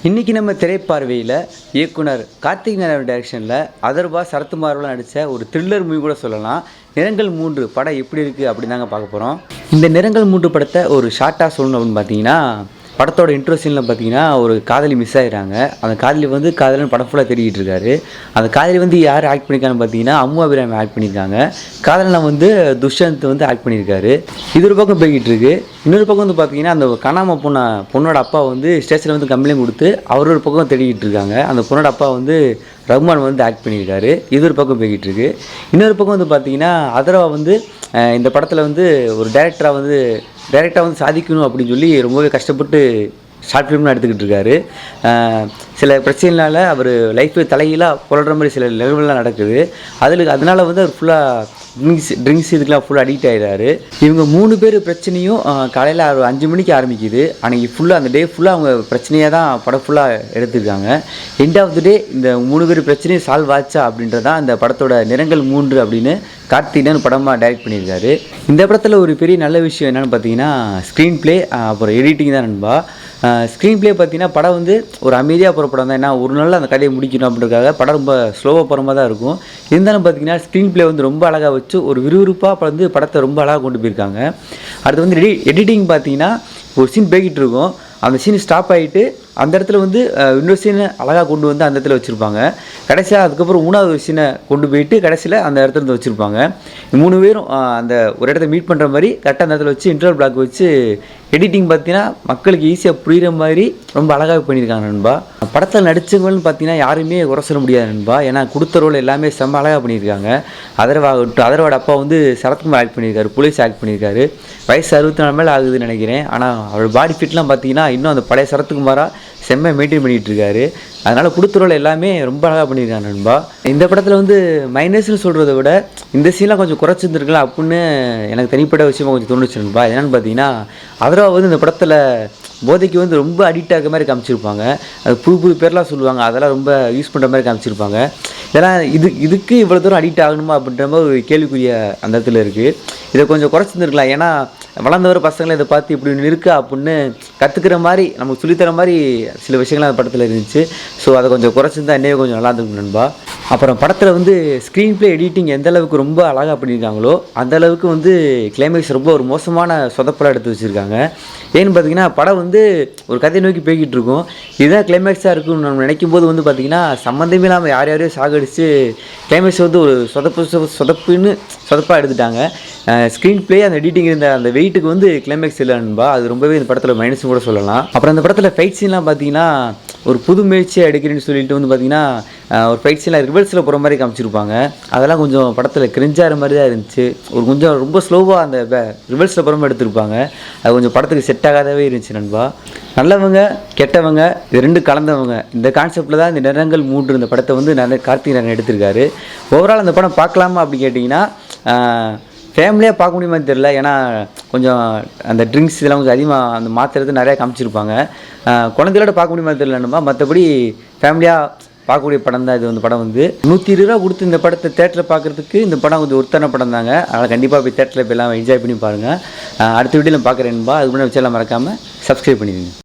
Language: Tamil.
இன்றைக்கி நம்ம திரைப்பார்வையில் இயக்குனர் கார்த்திக் நாராயண் டைரக்ஷனில் அதர்வா சரத்குமாரோட நடித்த ஒரு த்ரில்லர் மூவி கூட சொல்லலாம். நிறங்கள் 3 படம் எப்படி இருக்குது அப்படின்னு தாங்க பார்க்க போகிறோம். இந்த நிறங்கள் 3 படத்தை ஒரு ஷார்ட்டாக சொல்லணும் அப்படின்னு பார்த்தீங்கன்னா, படத்தோட இன்ட்ரோ சீனில் பார்த்தீங்கன்னா ஒரு காதலி மிஸ் ஆகிடுறாங்க. அந்த காதலி வந்து காதலன் படம் ஃபுல்லாக தேடிக்கிட்டு இருக்காரு. அந்த காதலி வந்து யார் ஆக்ட் பண்ணியிருக்காங்கன்னு பார்த்தீங்கன்னா அம்மு அபிராமி ஆக்ட் பண்ணியிருக்காங்க. காதலனை வந்து துஷ்யந்த் வந்து ஆக்ட் பண்ணியிருக்காரு. இது ஒரு பக்கம் போய்கிட்டு இருக்கு. இன்னொரு பக்கம் வந்து பார்த்தீங்கன்னா அந்த காணாமல் பொண்ணோட அப்பா வந்து ஸ்டேஷனில் வந்து கம்ப்ளைண்ட் கொடுத்து அவர் ஒரு பக்கம் தேடிக்கிட்டு இருக்காங்க. அந்த பொண்ணோட அப்பா வந்து ரகுமான் வந்து ஆக்ட் பண்ணியிருக்காரு. இது ஒரு பக்கம் போய்கிட்டு இருக்கு. இன்னொரு பக்கம் வந்து பார்த்தீங்கன்னா அதர்வா வந்து இந்த படத்தில் வந்து ஒரு டைரக்டராக வந்து சாதிக்கணும் அப்படின்னு சொல்லி ரொம்பவே கஷ்டப்பட்டு ஷார்ட் ஃபிலிம்லாம் எடுத்துக்கிட்டு இருக்காரு. சில பிரச்சனைனால அவர் லைஃபு தலைகீழாக புரள்ற மாதிரி சில நிகழ்வுலாம் நடக்குது. அதனால் வந்து அவர் ஃபுல்லாக ட்ரிங்க்ஸ் இதுக்கெலாம் ஃபுல்லாக அடிக்ட் ஆகிடுறாரு. இவங்க 3 பேர் பிரச்சனையும் காலையில் 5 மணிக்கு ஆரம்பிக்குது. அன்றைக்கி ஃபுல்லாக அந்த டே ஃபுல்லாக அவங்க பிரச்சனையாக தான் படம் ஃபுல்லாக எடுத்துருக்காங்க. எண்ட் ஆஃப் த டே இந்த 3 பேர் பிரச்சனையும் சால்வ் ஆச்சா அப்படின்றதான் இந்த படத்தோட நிறங்கள் 3 அப்படின்னு கார்த்திகேயன் படமாக டைரக்ட் பண்ணியிருக்காரு. இந்த படத்தில் ஒரு பெரிய நல்ல விஷயம் என்னென்னு பார்த்தீங்கன்னா ஸ்க்ரீன் ப்ளே அப்புறம் எடிட்டிங் தான் நண்பா. ஸ்க்ரீன் ப்ளே பார்த்தீங்கன்னா படம் வந்து ஒரு அமைதியாக போகிற படம் தான். ஏன்னா ஒரு நாள் அந்த கதையை முடிக்கணும் அப்படின்றதுக்காக படம் ரொம்ப ஸ்லோவாக போகிற மாதிரி தான் இருக்கும். இருந்தாலும் பார்த்தீங்கன்னா ஸ்க்ரீன் ப்ளே வந்து ரொம்ப அழகாக வச்சு ஒரு விறுவிறுப்பாக வந்து படத்தை ரொம்ப அழகாக கொண்டு போயிருக்காங்க. அடுத்து வந்து எடிட்டிங் பார்த்தீங்கன்னா ஒரு சீன் போய்கிட்டு இருக்கும். அந்த சீன் ஸ்டாப் ஆகிட்டு அந்த இடத்துல வந்து இன்னொரு சீனை அழகாக கொண்டு வந்து அந்த இடத்துல வச்சுருப்பாங்க. கடைசியாக அதுக்கப்புறம் 3வது சீனை கொண்டு போயிட்டு கடைசியில் அந்த இடத்துல இருந்து வச்சுருப்பாங்க. 3 பேரும் அந்த ஒரு இடத்த மீட் பண்ணுற மாதிரி கரெக்டாக அந்த இடத்துல வச்சு இன்டர்வல் பிளாக் வச்சு எடிட்டிங் பார்த்தீங்கன்னா மக்களுக்கு ஈஸியாக புரிகிற மாதிரி ரொம்ப அழகாக பண்ணியிருக்காங்க நண்பா. படத்தில் நடித்தவங்கன்னு பார்த்தீங்கன்னா யாருமே குறை சொல்ல முடியாது நண்பா. ஏன்னா கொடுத்த ரோல் எல்லாமே செம்ம அழகாக பண்ணியிருக்காங்க. அதர்வாட அப்பா வந்து சரத்குமார் ஆக்ட் பண்ணியிருக்காரு, போலீஸ் ஆக்ட் பண்ணியிருக்காரு. வயசு 64 மேலே ஆகுதுன்னு நினைக்கிறேன். ஆனால் அவரோட பாடி ஃபிட்லாம் பார்த்தீங்கன்னா இன்னும் அந்த பழைய சரத்குமாராக செம்மையாக மெயின்டைன் பண்ணிகிட்டு இருக்காரு. அதனால் கொடுத்த ரோல் எல்லாமே ரொம்ப அழகாக பண்ணியிருக்காங்க நண்பா. இந்த படத்தில் வந்து மைனஸ்ன்னு சொல்கிறத விட இந்த சீன்லாம் கொஞ்சம் குறைச்சிருந்துருக்கலாம் அப்படின்னு எனக்கு தனிப்பட்ட விஷயமாக கொஞ்சம் தோணுச்சு நண்பா. என்னென்னு பார்த்தீங்கன்னா அதர்வா வந்து இந்த படத்தில் போதைக்கு வந்து ரொம்ப அடிக்ட் ஆகிற மாதிரி காமிச்சிருப்பாங்க. அது புது பேர்லாம் சொல்லுவாங்க, அதெல்லாம் ரொம்ப யூஸ் பண்ணுற மாதிரி காமிச்சிருப்பாங்க. இதெல்லாம் இதுக்கு இவ்வளோ தூரம் அடிக்ட் ஆகணுமா அப்படின்ற மாதிரி ஒரு கேள்விக்குரிய அந்த இடத்துல இருக்குது. இதை கொஞ்சம் குறைச்சிருந்துருக்கலாம். ஏன்னா வளர்ந்து வர பசங்களை இதை பார்த்து இப்படி ஒன்று இருக்கா அப்படின்னு கற்றுக்கிற மாதிரி நமக்கு சொல்லித்தர மாதிரி சில விஷயங்கள்லாம் அந்த படத்தில் இருந்துச்சு. ஸோ அதை கொஞ்சம் குறைச்சிருந்தா என்னையே கொஞ்சம் நல்லா இருந்துக்கும் நண்பா. அப்புறம் படத்தில் வந்து ஸ்க்ரீன் ப்ளே எடிட்டிங் எந்த அளவுக்கு ரொம்ப அழகாக பண்ணியிருக்காங்களோ அந்த அளவுக்கு வந்து கிளைமேக்ஸ் ரொம்ப ஒரு மோசமான சொதப்பெல்லாம் எடுத்து வச்சுருக்காங்க. ஏன்னு பார்த்தீங்கன்னா படம் வந்து ஒரு கதையை நோக்கி போய்கிட்டு இருக்கும். இதுதான் கிளைமேக்ஸாக இருக்குன்னு நம்ம நினைக்கும் போது வந்து பார்த்திங்கன்னா சம்மந்தமே இல்லாமல் யாரையும் சாகடிச்சு கிளைமேக்ஸ் வந்து ஒரு சொதப்பாக எடுத்துட்டாங்க. ஸ்க்ரீன் ப்ளே அந்த எடிட்டிங் இருந்த அந்த வெயிட்டுக்கு வந்து கிளைமேக்ஸ் இல்லை நண்பா. அது ரொம்பவே இந்த படத்தில் மைனஸ்னு கூட சொல்லலாம். அப்புறம் அந்த படத்தில் ஃபைட் சீன்லாம் பார்த்தீங்கன்னா ஒரு புது முயற்சியாக எடுக்கிறேன்னு சொல்லிட்டு வந்து பார்த்திங்கன்னா ஒரு ஃபைட் சீன்லாம் ரிவர்ஸில் போகிற மாதிரி காமிச்சிருப்பாங்க. அதெல்லாம் கொஞ்சம் படத்தில் கிரிஞ்சாகிற மாதிரி தான் இருந்துச்சு. கொஞ்சம் ரொம்ப ஸ்லோவாக அந்த ரிவர்ஸில் போகிற மாதிரி எடுத்திருப்பாங்க. அது கொஞ்சம் படத்துக்கு செட் ஆகாதவே இருந்துச்சு நண்பா. நல்லவங்க கெட்டவங்க இது 2 கலந்தவங்க இந்த கான்செப்டில் தான் இந்த நிறங்கள் 3 இந்த படத்தை வந்து கார்த்திக் நாராயணன் எடுத்திருக்காரு. ஓவரால் அந்த படம் பார்க்கலாமா அப்படின்னு கேட்டிங்கன்னா ஃபேமிலியாக பார்க்க முடியுமான்னு தெரில. ஏன்னா கொஞ்சம் அந்த ட்ரிங்க்ஸ் இதெல்லாம் கொஞ்சம் அதிகமாக அந்த மாத்திரத்தை நிறையா காமிச்சிருப்பாங்க. குழந்தைகளோட பார்க்க முடியுமான்னு தெரியலன்னுமா. மற்றபடி ஃபேமிலியாக பார்க்கக்கூடிய படம் தான் இது. படம் வந்து 120 ரூபா கொடுத்து இந்த படத்தை தேட்டரில் பார்க்குறதுக்கு இந்த படம் கொஞ்சம் ஒருத்தான படம் தாங்க. அதனால் கண்டிப்பாக போய் தேட்டரில் போய் எல்லாம் என்ஜாய் பண்ணி பாருங்கள். அடுத்த வீடியோவில் பார்க்குறேன்பா. அதுக்கு முன்னாடி வச்செல்லாம் மறக்காமல் சப்ஸ்கிரைப் பண்ணிடுங்க.